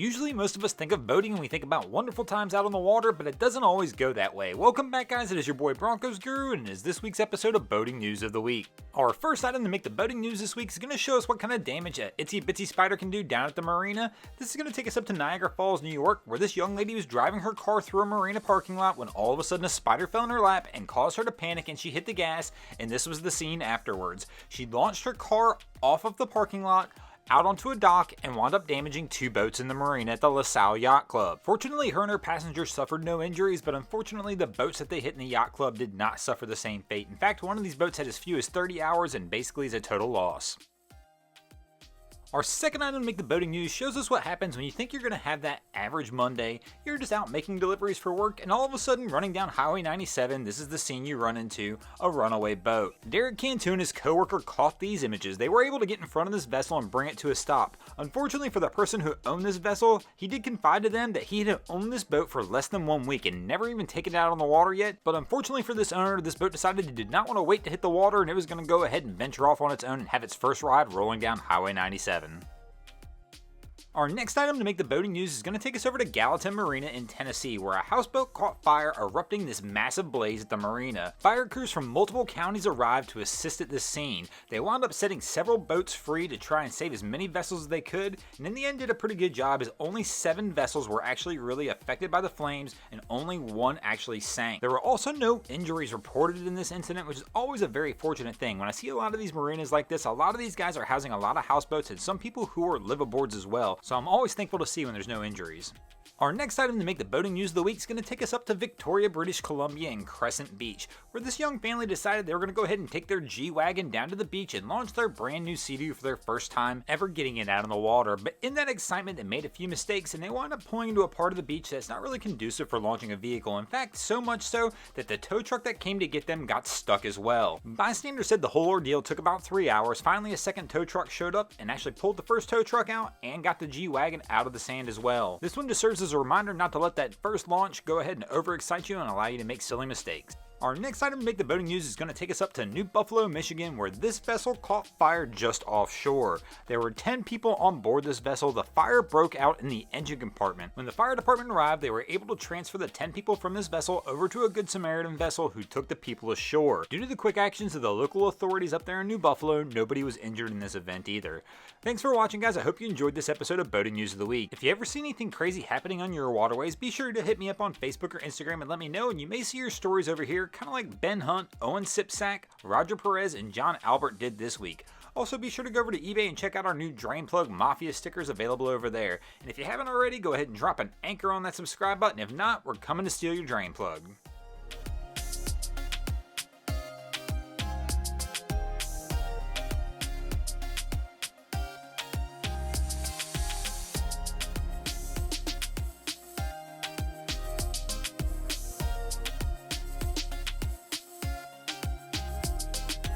Usually most of us think of boating and we think about wonderful times out on the water, but it doesn't always go that way. Welcome back guys, it is your boy Broncos Guru and it is this week's episode of Boating News of the Week. Our first item to make the boating news this week is going to show us what kind of damage a Itsy Bitsy spider can do down at the marina. This is going to take us up to Niagara Falls, New York, where this young lady was driving her car through a marina parking lot when all of a sudden a spider fell in her lap and caused her to panic and she hit the gas, and this was the scene afterwards. She launched her car off of the parking lot, out onto a dock, and wound up damaging two boats in the marina at the LaSalle Yacht Club. Fortunately, her and her passengers suffered no injuries, but unfortunately the boats that they hit in the yacht club did not suffer the same fate. In fact, one of these boats had as few as 30 hours and basically is a total loss. Our second item to make the boating news shows us what happens when you think you're going to have that average Monday. You're just out making deliveries for work and all of a sudden running down Highway 97, this is the scene you run into, a runaway boat. Derek Cantu and his co-worker caught these images. They were able to get in front of this vessel and bring it to a stop. Unfortunately for the person who owned this vessel, he did confide to them that he had owned this boat for less than 1 week and never even taken it out on the water yet. But unfortunately for this owner, this boat decided it did not want to wait to hit the water and it was going to go ahead and venture off on its own and have its first ride rolling down Highway 97. Our next item to make the boating news is going to take us over to Gallatin Marina in Tennessee, where a houseboat caught fire erupting this massive blaze at the marina. Fire crews from multiple counties arrived to assist at this scene. They wound up setting several boats free to try and save as many vessels as they could, and in the end did a pretty good job as only 7 vessels were actually really affected by the flames and only 1 actually sank. There were also no injuries reported in this incident, which is always a very fortunate thing. When I see a lot of these marinas like this, a lot of these guys are housing a lot of houseboats and some people who are liveaboards as well. So I'm always thankful to see when there's no injuries. Our next item to make the boating news of the week is going to take us up to Victoria, British Columbia in Crescent Beach, where this young family decided they were going to go ahead and take their G-Wagon down to the beach and launch their brand new Sea-Doo for their first time ever getting it out on the water. But in that excitement, they made a few mistakes and they wound up pulling into a part of the beach that's not really conducive for launching a vehicle. In fact, so much so that the tow truck that came to get them got stuck as well. Bystanders said the whole ordeal took about 3 hours. Finally, a second tow truck showed up and actually pulled the first tow truck out and got the G-Wagon out of the sand as well. This one just serves as a reminder not to let that first launch go ahead and overexcite you and allow you to make silly mistakes. Our next item to make the boating news is going to take us up to New Buffalo, Michigan, where this vessel caught fire just offshore. There were 10 people on board this vessel. The fire broke out in the engine compartment. When the fire department arrived, they were able to transfer the 10 people from this vessel over to a Good Samaritan vessel who took the people ashore. Due to the quick actions of the local authorities up there in New Buffalo, nobody was injured in this event either. Thanks for watching guys, I hope you enjoyed this episode of Boating News of the Week. If you ever see anything crazy happening on your waterways, be sure to hit me up on Facebook or Instagram and let me know, and you may see your stories over here, kind of like Ben Hunt, Owen Sipsack, Roger Perez, and John Albert did this week. Also, be sure to go over to eBay and check out our new Drain Plug Mafia stickers available over there. And if you haven't already, go ahead and drop an anchor on that subscribe button. If not, we're coming to steal your drain plug.